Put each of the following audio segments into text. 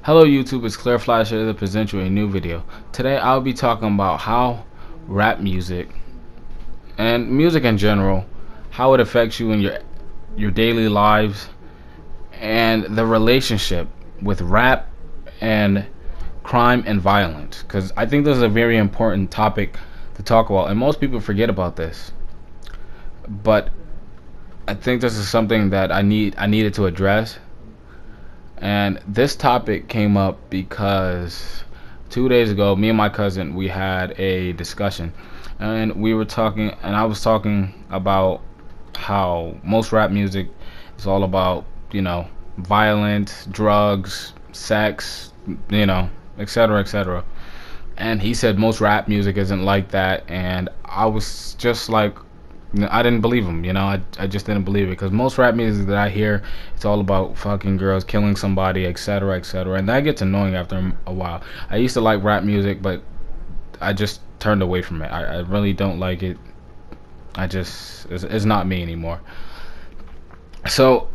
Hello YouTube, it's Clear Flash here to present you a new video. Today I'll be talking about how rap music and music in general, how it affects you in your daily lives and the relationship with rap and crime and violence, because I think this is a very important topic to talk about and most people forget about this. But I think this is something that I needed to address. And this topic came up because 2 days ago, me and my cousin, we had a discussion, and we were talking, and I was talking about how most rap music is all about, violence, drugs, sex, etc., etc. And he said most rap music isn't like that, and I was just like, I didn't believe him. I just didn't believe it, because most rap music that I hear, it's all about fucking girls, killing somebody, etc., etc., and that gets annoying after a while. I used to like rap music, but I just turned away from it. I really don't like it. It's not me anymore. So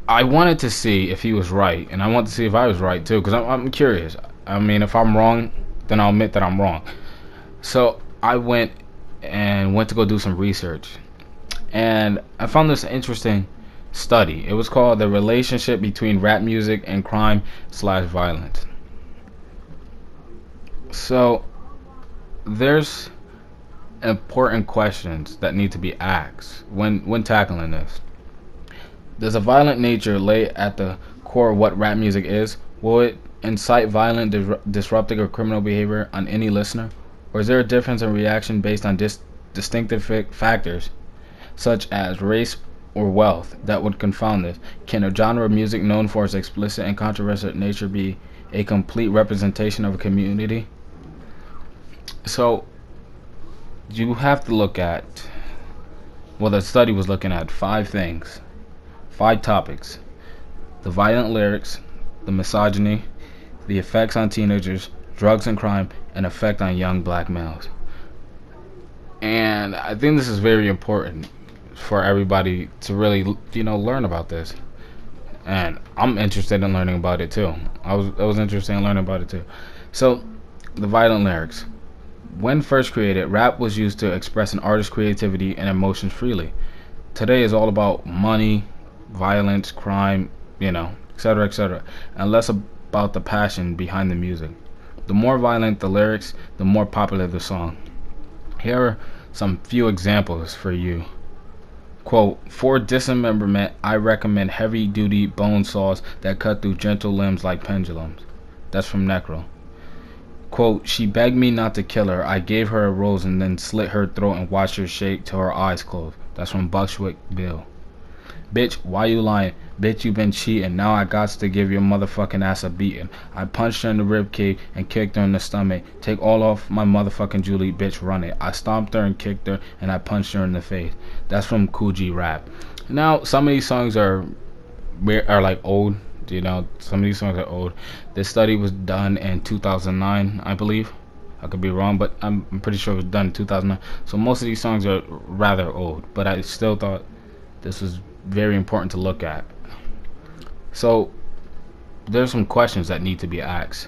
I wanted to see if he was right, and I want to see if I was right too, because I'm curious. I mean, if I'm wrong, then I'll admit that I'm wrong. So I went to go do some research, and I found this interesting study. It was called "The Relationship Between Rap Music and Crime/Violence." So there's important questions that need to be asked when tackling this. Does a violent nature lay at the core of what rap music is? Will it incite violent, disruptive, or criminal behavior on any listener? Or is there a difference in reaction based on distinctive factors, such as race or wealth, that would confound this? Can a genre of music known for its explicit and controversial nature be a complete representation of a community? So, you have to look at, the study was looking at 5 topics: the violent lyrics, the misogyny, the effects on teenagers, drugs and crime, and effect on young black males. And I think this is very important for everybody to really, learn about this. And I'm interested in learning about it too. I was interested in learning about it too. So, the violent lyrics. When first created, rap was used to express an artist's creativity and emotions freely. Today is all about money, violence, crime, etc., etc., and less about the passion behind the music. The more violent the lyrics, the more popular the song. Here are some few examples for you. Quote, "For dismemberment, I recommend heavy-duty bone saws that cut through gentle limbs like pendulums." That's from Necro. Quote, "She begged me not to kill her. I gave her a rose and then slit her throat and watched her shake till her eyes closed." That's from Bushwick Bill. "Bitch, why you lying? Bitch, you been cheating. Now I gots to give your motherfucking ass a beating. I punched her in the rib cage and kicked her in the stomach. Take all off my motherfucking Julie, bitch, run it. I stomped her and kicked her and I punched her in the face." That's from Kool G Rap. Now, some of these songs are like old. Some of these songs are old. This study was done in 2009, I believe. I could be wrong, but I'm pretty sure it was done in 2009. So most of these songs are rather old, but I still thought this was very important to look at. So there's some questions that need to be asked.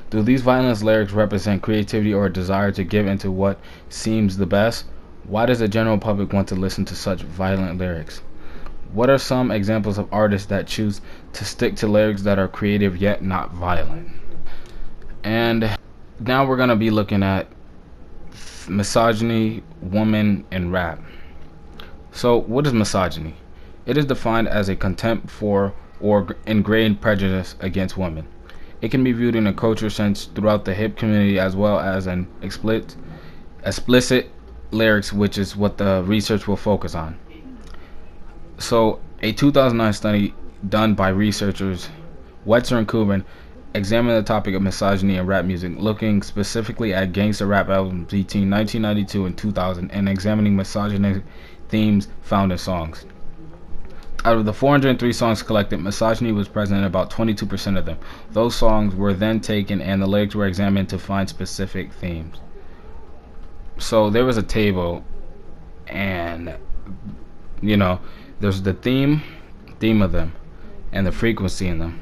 Do these violence lyrics represent creativity or a desire to give into what seems the best? Why does the general public want to listen to such violent lyrics? What are some examples of artists that choose to stick to lyrics that are creative yet not violent? And now we're going to be looking at misogyny, women, and rap. So what is misogyny? It is defined as a contempt for or ingrained prejudice against women. It can be viewed in a cultural sense throughout the hip community, as well as an explicit lyrics, which is what the research will focus on. So a 2009 study done by researchers Wetzer and Kubin examined the topic of misogyny in rap music, looking specifically at gangster rap albums between 1992 and 2000 and examining misogynistic themes found in songs. Out of the 403 songs collected, misogyny was present in about 22% of them. Those songs were then taken and the lyrics were examined to find specific themes. So there was a table, and there's the theme of them, and the frequency in them.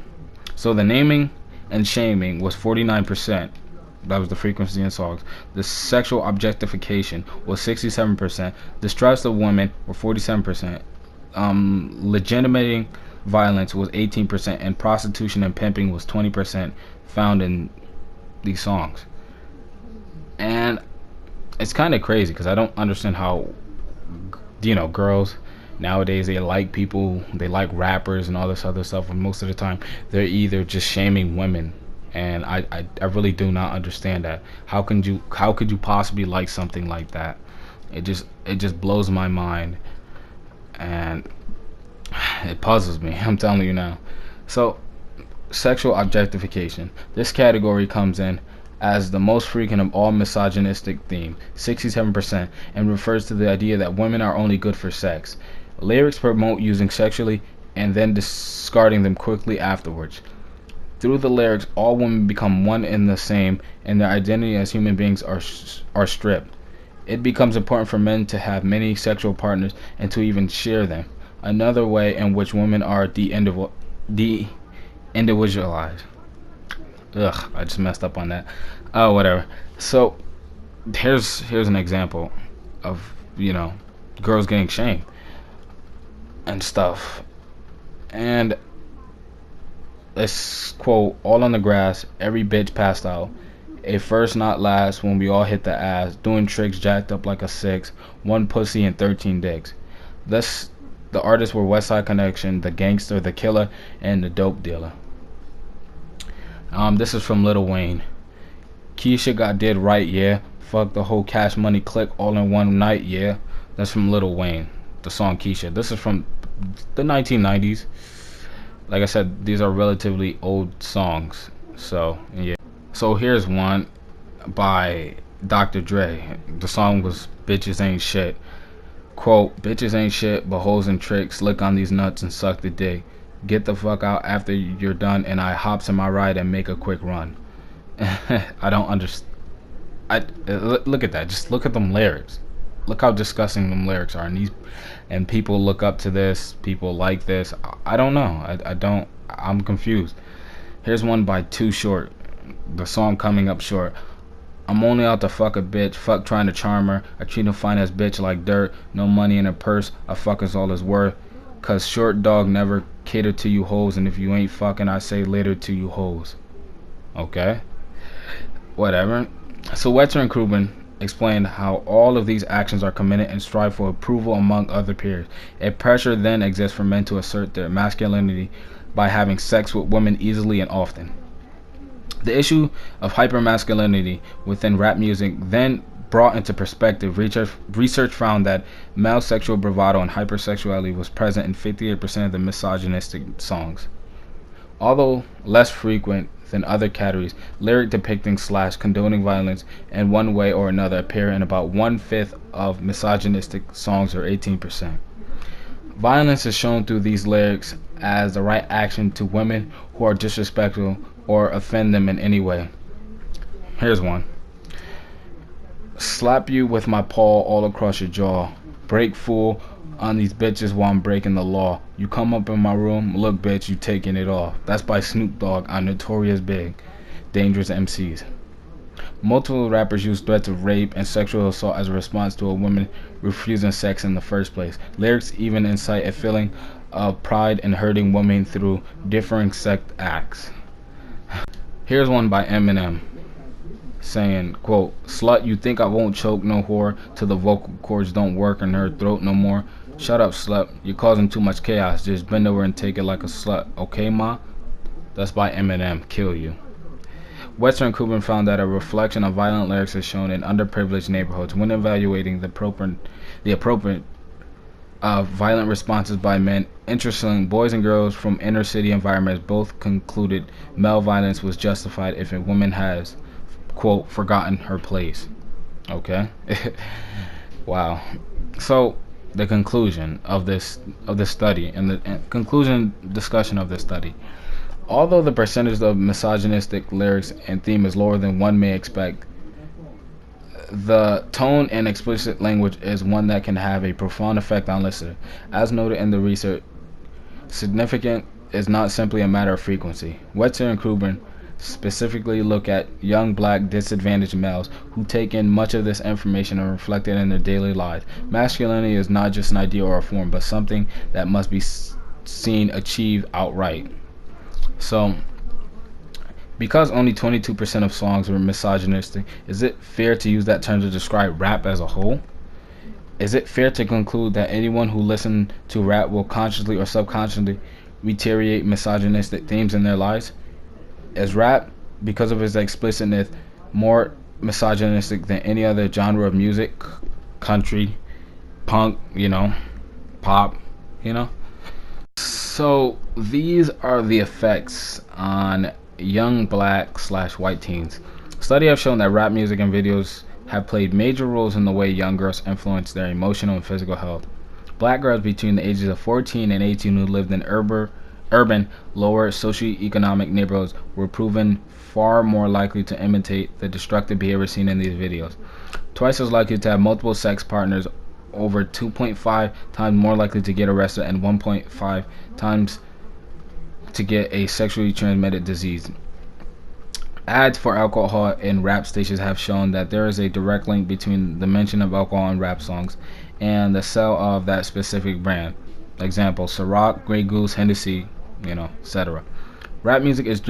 So the naming and shaming was 49%. That was the frequency in songs. The sexual objectification was 67%. Distrust of women were 47%. Legitimating violence was 18%, and prostitution and pimping was 20% found in these songs. And it's kind of crazy because I don't understand how, girls nowadays, they like people, they like rappers and all this other stuff, and most of the time they're either just shaming women. And I really do not understand that. How could you possibly like something like that? It just blows my mind, and it puzzles me. I'm telling you now. So, sexual objectification. This category comes in as the most frequent of all misogynistic themes, 67%, and refers to the idea that women are only good for sex. Lyrics promote using sexually and then discarding them quickly afterwards. Through the lyrics, all women become one and the same, and their identity as human beings are stripped. It becomes important for men to have many sexual partners and to even share them. Another way in which women are de-individualized. Ugh, I just messed up on that. Oh, whatever. So, here's an example of, girls getting shamed and stuff. And let's quote, all on the grass, every bitch passed out. A first not last when we all hit the ass, doing tricks jacked up like a six, one pussy and 13 dicks. Thus, the artists were Westside Connection, the gangster, the killer, and the dope dealer. This is from Lil Wayne. Keisha got did right, yeah. Fuck the whole Cash Money clique all in one night, yeah. That's from Lil Wayne, the song Keisha. This is from the 1990s. Like I said, these are relatively old songs. So, yeah. So here's one by Dr. Dre. The song was Bitches Ain't Shit. Quote, bitches ain't shit, but hoes and tricks. Lick on these nuts and suck the dick. Get the fuck out after you're done, and I hops in my ride and make a quick run. I don't understand. Look at that. Just look at them lyrics. Look how disgusting them lyrics are, and people look up to this. People like this. I don't know. I don't. I'm confused. Here's one by Too Short. The song Coming Up Short. I'm only out to fuck a bitch. Fuck trying to charm her. I treat a fine ass bitch like dirt. No money in her purse. A fuck is all it's worth. Cause short dog never cater to you hoes, and if you ain't fucking, I say later to you hoes. Okay. Whatever. So Wetzer and Krubin explained how all of these actions are committed and strive for approval among other peers. A pressure then exists for men to assert their masculinity by having sex with women easily and often. The issue of hypermasculinity within rap music then brought into perspective. Research found that male sexual bravado and hypersexuality was present in 58% of the misogynistic songs. Although less frequent than other categories, lyric depicting / condoning violence in one way or another appear in about 1/5 of misogynistic songs, or 18%. Violence is shown through these lyrics as the right action to women who are disrespectful or offend them in any way. Here's one. Slap you with my paw all across your jaw. Break fool on these bitches while I'm breaking the law. You come up in my room, look bitch, you taking it off. That's by Snoop Dogg on Notorious Big, Dangerous MCs. Multiple rappers use threats of rape and sexual assault as a response to a woman refusing sex in the first place. Lyrics even incite a feeling of pride in hurting women through differing sex acts. Here's one by Eminem saying, quote, slut, you think I won't choke no whore till the vocal cords don't work in her throat no more? Shut up, slut. You're causing too much chaos. Just bend over and take it like a slut. Okay, ma? That's by Eminem. Kill you. Wetzer and Krubin found that a reflection of violent lyrics is shown in underprivileged neighborhoods when evaluating the appropriate violent responses by men. Interestingly, boys and girls from inner city environments both concluded male violence was justified if a woman has, quote, forgotten her place. Okay. Wow. So the conclusion of this study, and the conclusion discussion of this study. Although the percentage of misogynistic lyrics and theme is lower than one may expect, the tone and explicit language is one that can have a profound effect on listeners. As noted in the research, significant is not simply a matter of frequency. Wetzer and Krubin specifically look at young black disadvantaged males who take in much of this information and reflect it in their daily lives. Masculinity is not just an idea or a form, but something that must be seen achieved outright. So, because only 22% of songs were misogynistic, is it fair to use that term to describe rap as a whole? Is it fair to conclude that anyone who listens to rap will consciously or subconsciously reiterate misogynistic themes in their lives? Is rap, because of its explicitness, more misogynistic than any other genre of music? Country, punk, pop, you know? So these are the effects on young black slash white teens. Studies have shown that rap music and videos have played major roles in the way young girls influence their emotional and physical health. Black girls between the ages of 14 and 18 who lived in urban, lower socioeconomic neighborhoods were proven far more likely to imitate the destructive behavior seen in these videos. Twice as likely to have multiple sex partners, over 2.5 times more likely to get arrested, and 1.5 times to get a sexually transmitted disease. Ads for alcohol in rap stations have shown that there is a direct link between the mention of alcohol in rap songs and the sale of that specific brand. Example, Ciroc, Grey Goose, Hennessy, etc. Rap music is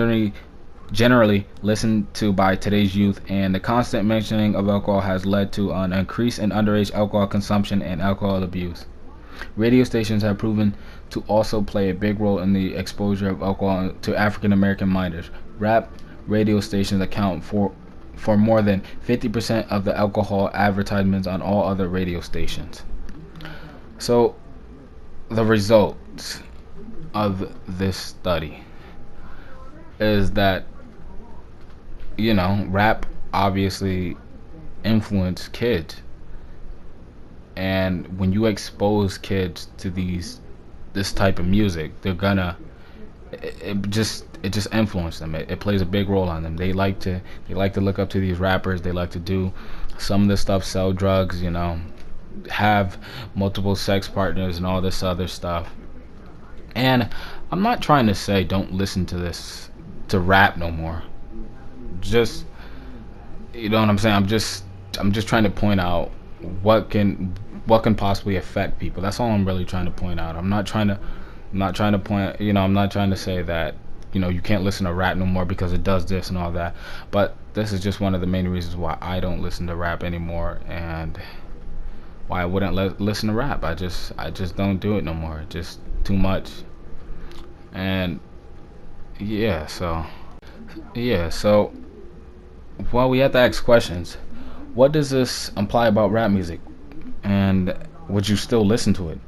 generally listened to by today's youth, and the constant mentioning of alcohol has led to an increase in underage alcohol consumption and alcohol abuse. Radio stations have proven to also play a big role in the exposure of alcohol to African American minors. Rap radio stations account for more than 50% of the alcohol advertisements on all other radio stations. So, the results of this study is that, rap obviously influenced kids. And when you expose kids to this type of music, they're gonna it just influences them. It plays a big role on them. They like to look up to these rappers. They like to do some of this stuff, sell drugs, have multiple sex partners and all this other stuff. And I'm not trying to say don't listen to rap no more. Just, you know what I'm saying? I'm just trying to point out what can possibly affect people. That's all I'm really trying to point out. I'm not trying to say that you can't listen to rap no more because it does this and all that. But this is just one of the main reasons why I don't listen to rap anymore, and why I wouldn't listen to rap. I just don't do it no more. Just too much. And so well, we have to ask questions. What does this imply about rap music? And would you still listen to it?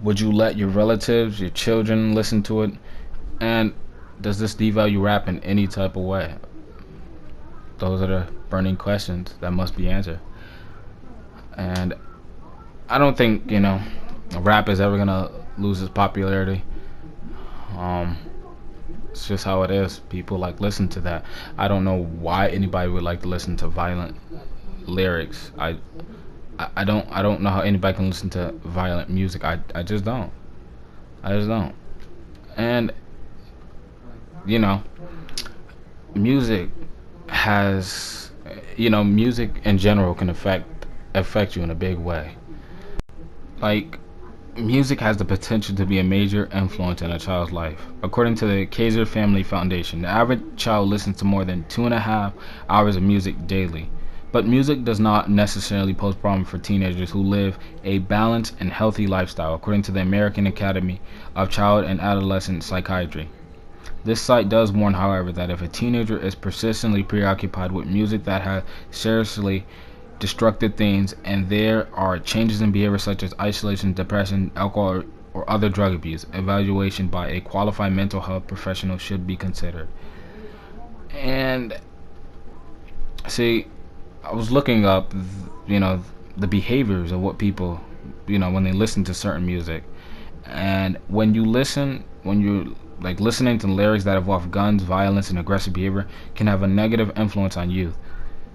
Would you let your relatives, your children listen to it? And does this devalue rap in any type of way? Those are the burning questions that must be answered. And I don't think, rap is ever gonna lose its popularity. It's just how it is. People listen to that. I don't know why anybody would like to listen to violent lyrics. I don't know how anybody can listen to violent music. I just don't. And music has music in general can affect you in a big way. Music has the potential to be a major influence in a child's life. According to the Kaiser Family Foundation, the average child listens to more than 2.5 hours of music daily. But music does not necessarily pose problems for teenagers who live a balanced and healthy lifestyle, according to the American Academy of Child and Adolescent Psychiatry. This site does warn, however, that if a teenager is persistently preoccupied with music that has seriously destructive themes, and there are changes in behavior such as isolation, depression, alcohol, or other drug abuse, evaluation by a qualified mental health professional should be considered. And see, I was looking up, the behaviors of what people, when they listen to certain music. And when you're listening to lyrics that involve guns, violence, and aggressive behavior can have a negative influence on youth.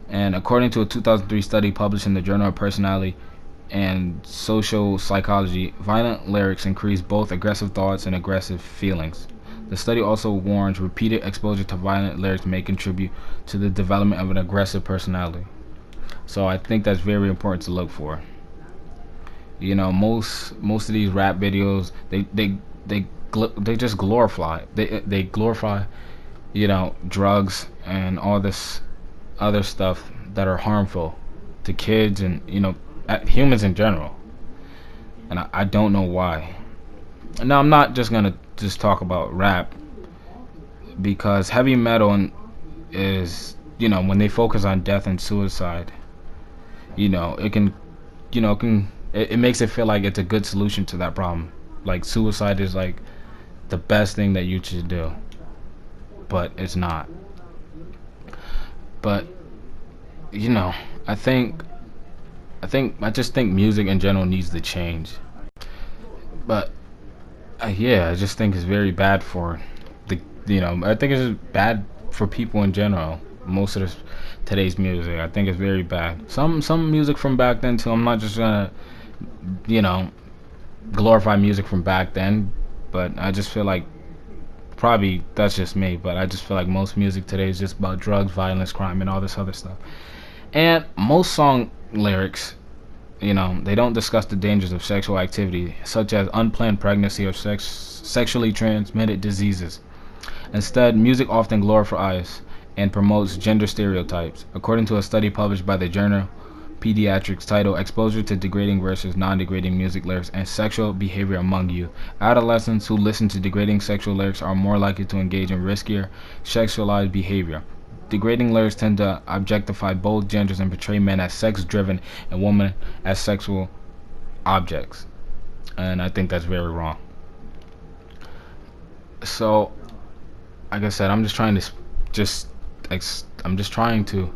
And according to a 2003 study published in the Journal of Personality and Social Psychology, violent lyrics increase both aggressive thoughts and aggressive feelings. The study also warns repeated exposure to violent lyrics may contribute to the development of an aggressive personality. So I think that's very important to look for. Most of these rap videos, they just glorify drugs and all this other stuff that are harmful to kids and humans in general. And I don't know why. Now I'm not just gonna just talk about rap, because heavy metal is, when they focus on death and suicide, it can, it makes it feel like it's a good solution to that problem. Like suicide is like the best thing that you should do, but it's not. But you know, I think I just think music in general needs to change. But yeah, I just think it's very bad for the I think it's just bad for people in general. Most of today's music, I think it's very bad. Some music from back then too. I'm not just gonna you know glorify music from back then, but I just feel like, probably that's just me, but I just feel like most music today is just about drugs, violence, crime, and all this other stuff. And most song lyrics, they don't discuss the dangers of sexual activity, such as unplanned pregnancy or sexually transmitted diseases. Instead, music often glorifies and promotes gender stereotypes. According to a study published by the journal Pediatrics titled Exposure to Degrading versus Non-Degrading Music Lyrics and Sexual Behavior Among Youth, adolescents who listen to degrading sexual lyrics are more likely to engage in riskier sexualized behavior. Degrading lyrics tend to objectify both genders and portray men as sex-driven and women as sexual objects. And I think that's very wrong. So, like I said, I'm just trying to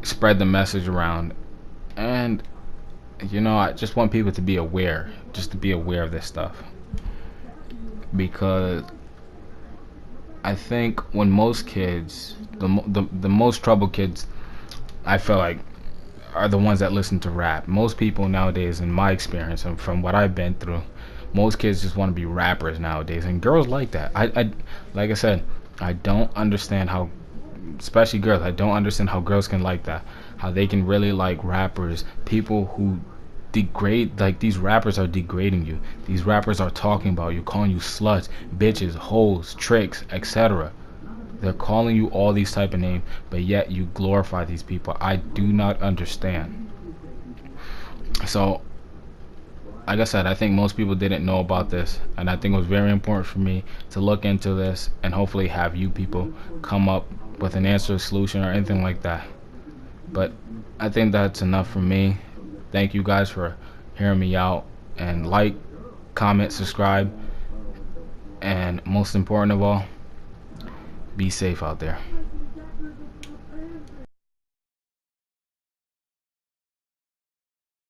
spread the message around, and I just want people to be aware, just to be aware of this stuff, because I think when most kids, the most troubled kids, I feel like, are the ones that listen to rap. Most people nowadays, in my experience and from what I've been through, most kids just want to be rappers nowadays, and girls like that. I like I said, I don't understand how, especially girls, I don't understand how girls can like that, how they can really like rappers, people who degrade, like these rappers are degrading you, these rappers are talking about you, calling you sluts, bitches, hoes, tricks, etc. They're calling you all these type of names, but yet you glorify these people. I do not understand. So like I said, I think most people didn't know about this, and I think it was very important for me to look into this and hopefully have you people come up with an answer, solution, or anything like that. But I think that's enough for me. Thank you guys for hearing me out, and like, comment, subscribe, and most important of all, be safe out there.